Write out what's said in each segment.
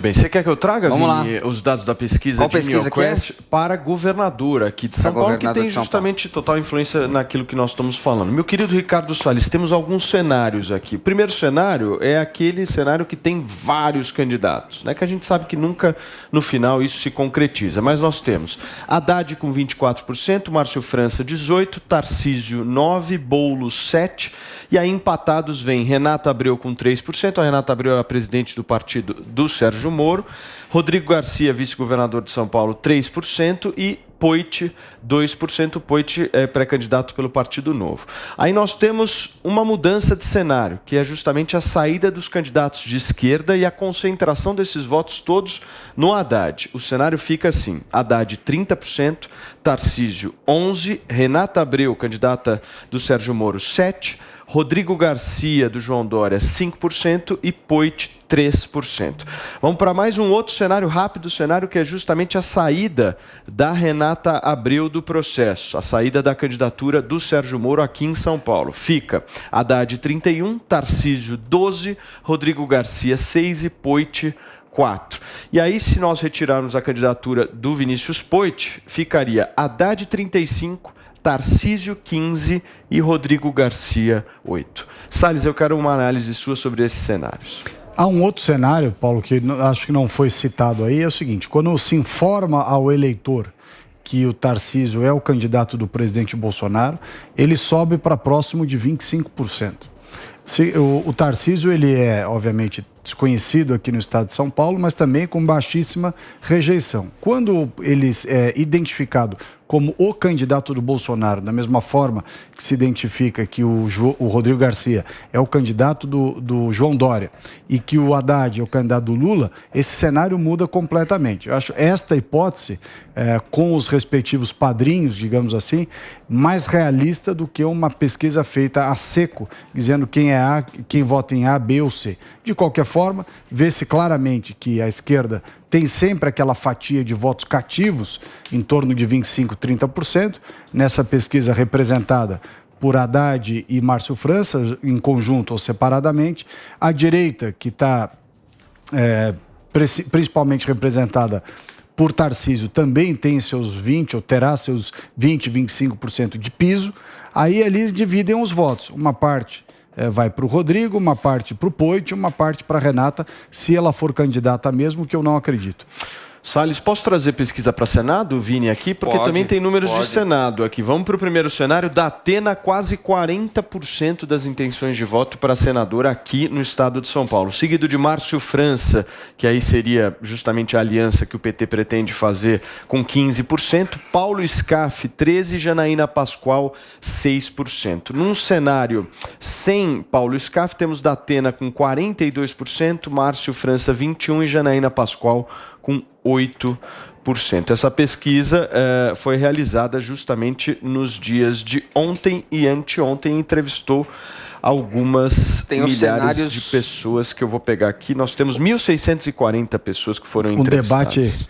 Bem, você quer que eu traga, Vini, os dados da pesquisa Qual de pesquisa Newquest para governador aqui de São Paulo, que tem justamente total influência naquilo que nós estamos falando. Meu querido Ricardo Salles, temos alguns cenários aqui. O primeiro cenário é aquele cenário que tem vários candidatos, né? Que a gente sabe que nunca, no final, isso se concretiza. Mas nós temos Haddad com 24%, Márcio França 18%, Tarcísio 9%, Boulos 7%, e aí empatados vem Renata Abreu com 3%, a Renata Abreu é a presidente do partido do Sérgio Moro, Rodrigo Garcia, vice-governador de São Paulo, 3%, e Poit, 2%. Poit é pré-candidato pelo Partido Novo. Aí nós temos uma mudança de cenário, que é justamente a saída dos candidatos de esquerda e a concentração desses votos todos no Haddad. O cenário fica assim: Haddad 30%, Tarcísio 11%, Renata Abreu, candidata do Sérgio Moro, 7%, Rodrigo Garcia, do João Dória, 5%, e Poit, 3%. Vamos para mais um outro cenário rápido, cenário que é justamente a saída da Renata Abreu do processo, a saída da candidatura do Sérgio Moro aqui em São Paulo. Fica Haddad 31%, Tarcísio 12%, Rodrigo Garcia 6% e Poit 4%. E aí, se nós retirarmos a candidatura do Vinícius Poit, ficaria Haddad 35%, Tarcísio 15% e Rodrigo Garcia 8%. Salles, eu quero uma análise sua sobre esses cenários. Há um outro cenário, Paulo, que acho que não foi citado aí, é o seguinte: quando se informa ao eleitor que o Tarcísio é o candidato do presidente Bolsonaro, ele sobe para próximo de 25%. O Tarcísio, ele é, obviamente, desconhecido aqui no estado de São Paulo, mas também com baixíssima rejeição. Quando ele é identificado como o candidato do Bolsonaro, da mesma forma que se identifica que o Rodrigo Garcia é o candidato do João Dória e que o Haddad é o candidato do Lula, esse cenário muda completamente. Eu acho esta hipótese, com os respectivos padrinhos, digamos assim, mais realista do que uma pesquisa feita a seco, dizendo quem vota em A, B ou C. De qualquer forma, vê-se claramente que a esquerda tem sempre aquela fatia de votos cativos, em torno de 25%, 30%, nessa pesquisa representada por Haddad e Márcio França, em conjunto ou separadamente. A direita, que está principalmente representada por Tarcísio, também tem seus 20%, ou terá seus 20%, 25% de piso. Aí eles dividem os votos. Uma parte vai para o Rodrigo, uma parte para o Poit, uma parte para a Renata, se ela for candidata mesmo, que eu não acredito. Salles, posso trazer pesquisa para Senado, Vini, aqui? Porque também tem números de Senado aqui. Vamos para o primeiro cenário. Da Atena, quase 40% das intenções de voto para senador aqui no estado de São Paulo. Seguido de Márcio França, que aí seria justamente a aliança que o PT pretende fazer, com 15%. Paulo Scaff, 13%. Janaína Pascoal, 6%. Num cenário sem Paulo Scaff, temos da Atena com 42%, Márcio França, 21% e Janaína Pascoal com 8%. Essa pesquisa foi realizada justamente nos dias de ontem e anteontem, entrevistou algumas milhares de pessoas que eu vou pegar aqui. Nós temos 1.640 pessoas que foram entrevistadas.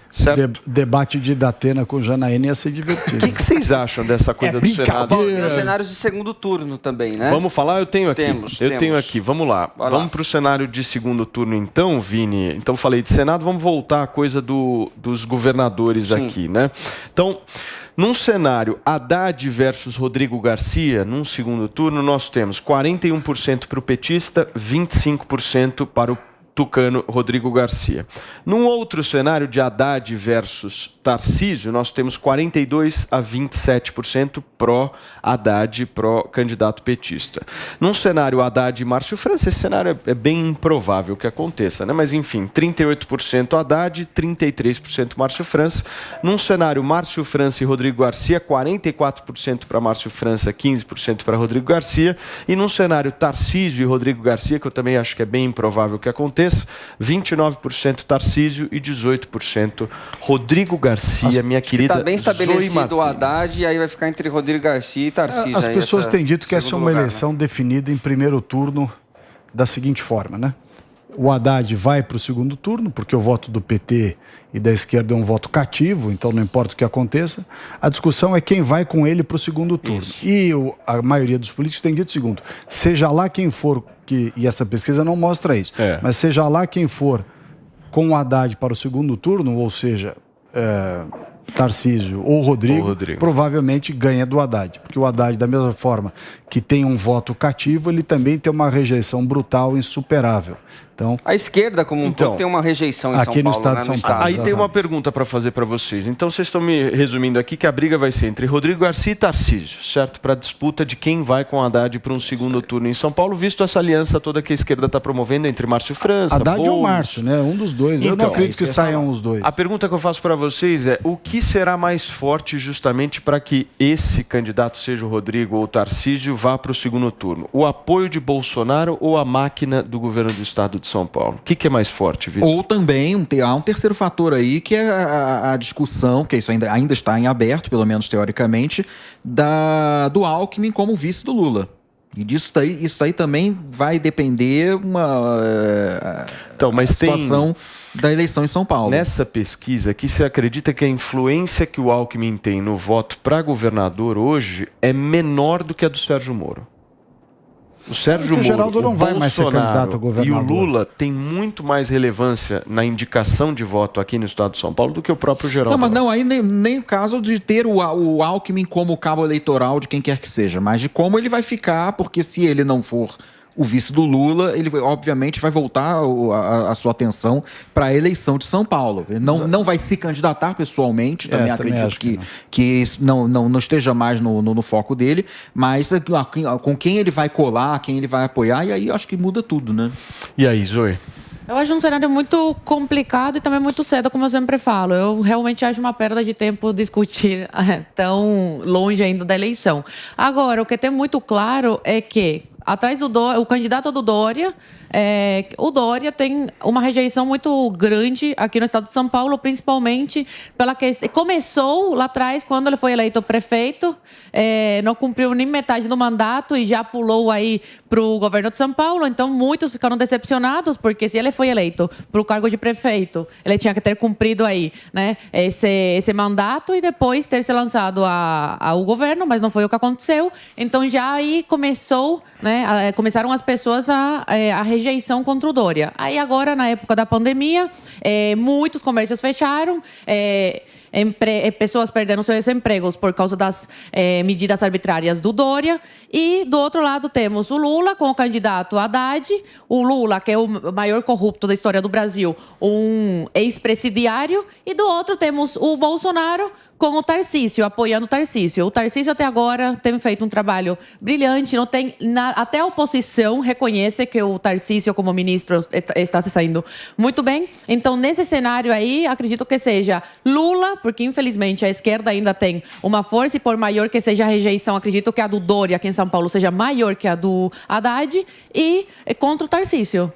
Debate de Datena com Janaína ia ser divertido. O que vocês acham dessa coisa do Senado? Tem os cenários de segundo turno também, né? Vamos falar? Eu tenho aqui. Temos. Tenho aqui. Vamos lá. Vamos para o cenário de segundo turno então, Vini. Então falei de Senado, vamos voltar à coisa dos governadores aqui, né? Então, num cenário Haddad versus Rodrigo Garcia, num segundo turno, nós temos 41% para o petista, 25% para o tucano Rodrigo Garcia. Num outro cenário de Haddad versus Tarcísio, nós temos 42% a 27% pró-Haddad, pró-candidato petista. Num cenário Haddad e Márcio França, esse cenário é bem improvável que aconteça, né? Mas enfim, 38% Haddad, 33% Márcio França. Num cenário Márcio França e Rodrigo Garcia, 44% para Márcio França, 15% para Rodrigo Garcia. E num cenário Tarcísio e Rodrigo Garcia, que eu também acho que é bem improvável que aconteça, 29% Tarcísio e 18% Rodrigo Garcia, minha querida. Está bem estabelecido o Haddad, e aí vai ficar entre Rodrigo Garcia e Tarcísio. As pessoas têm dito que essa é uma eleição definida em primeiro turno da seguinte forma, né? O Haddad vai para o segundo turno, porque o voto do PT e da esquerda é um voto cativo, então não importa o que aconteça. A discussão é quem vai com ele para o segundo turno. Isso. E a maioria dos políticos tem dito o seguinte: seja lá quem for, e essa pesquisa não mostra isso, mas seja lá quem for com o Haddad para o segundo turno, ou seja, Tarcísio ou Rodrigo, provavelmente ganha do Haddad. Porque o Haddad, da mesma forma que tem um voto cativo, ele também tem uma rejeição brutal, insuperável. Então, a esquerda, como um todo, tem uma rejeição em São Paulo. Aqui no estado de São Paulo. Aí tem uma pergunta para fazer para vocês. Então, vocês estão me resumindo aqui que a briga vai ser entre Rodrigo Garcia e Tarcísio, certo? Para a disputa de quem vai com Haddad para um segundo turno em São Paulo, visto essa aliança toda que a esquerda está promovendo entre Márcio França, Haddad Boulos... ou Márcio, né? Um dos dois. Eu não acredito que saiam os dois. A pergunta que eu faço para vocês é: o que será mais forte justamente para que esse candidato, seja o Rodrigo ou o Tarcísio, vá para o segundo turno? O apoio de Bolsonaro ou a máquina do governo do estado de São Paulo? O que é mais forte, Vitor? Ou também há um terceiro fator aí, que é a discussão, que isso ainda está em aberto, pelo menos teoricamente, do Alckmin como vice do Lula. E isso aí também vai depender mas situação da eleição em São Paulo. Nessa pesquisa aqui, você acredita que a influência que o Alckmin tem no voto para governador hoje é menor do que a do Sérgio Moro? O Sérgio Moro, Geraldo não vai mais ser candidato a governador. E o Lula tem muito mais relevância na indicação de voto aqui no estado de São Paulo do que o próprio Geraldo. Não, mas não, aí nem o caso de ter o Alckmin como cabo eleitoral de quem quer que seja, mas de como ele vai ficar, porque se ele não for o vice do Lula, ele obviamente vai voltar a sua atenção para a eleição de São Paulo. Ele não vai se candidatar pessoalmente, também acredito que isso não esteja mais no foco dele, mas com quem ele vai colar, quem ele vai apoiar, e aí eu acho que muda tudo, né? E aí, Zoe? Eu acho um cenário muito complicado e também muito cedo, como eu sempre falo. Eu realmente acho uma perda de tempo discutir tão longe ainda da eleição. Agora, o que tem muito claro é que atrás o candidato do Dória, o Dória tem uma rejeição muito grande aqui no estado de São Paulo, principalmente pela que começou lá atrás, quando ele foi eleito prefeito, não cumpriu nem metade do mandato e já pulou aí para o governo de São Paulo. Então, muitos ficaram decepcionados, porque se ele foi eleito para o cargo de prefeito, ele tinha que ter cumprido aí, né, esse mandato e depois ter se lançado ao governo, mas não foi o que aconteceu. Então, já aí começou, né, começaram as pessoas a rejeição contra o Dória. Aí agora, na época da pandemia, muitos comércios fecharam, pessoas perderam seus empregos por causa das medidas arbitrárias do Dória. E, do outro lado, temos o Lula com o candidato Haddad. O Lula, que é o maior corrupto da história do Brasil, um ex-presidiário. E, do outro, temos o Bolsonaro com o Tarcísio, apoiando o Tarcísio. O Tarcísio, até agora, tem feito um trabalho brilhante. Não tem até a oposição reconhece que o Tarcísio, como ministro, está se saindo muito bem. Então, nesse cenário aí, acredito que seja Lula, porque, infelizmente, a esquerda ainda tem uma força, e por maior que seja a rejeição, acredito que a do Dória aqui em São Paulo seja maior que a do Haddad, e contra o Tarcísio.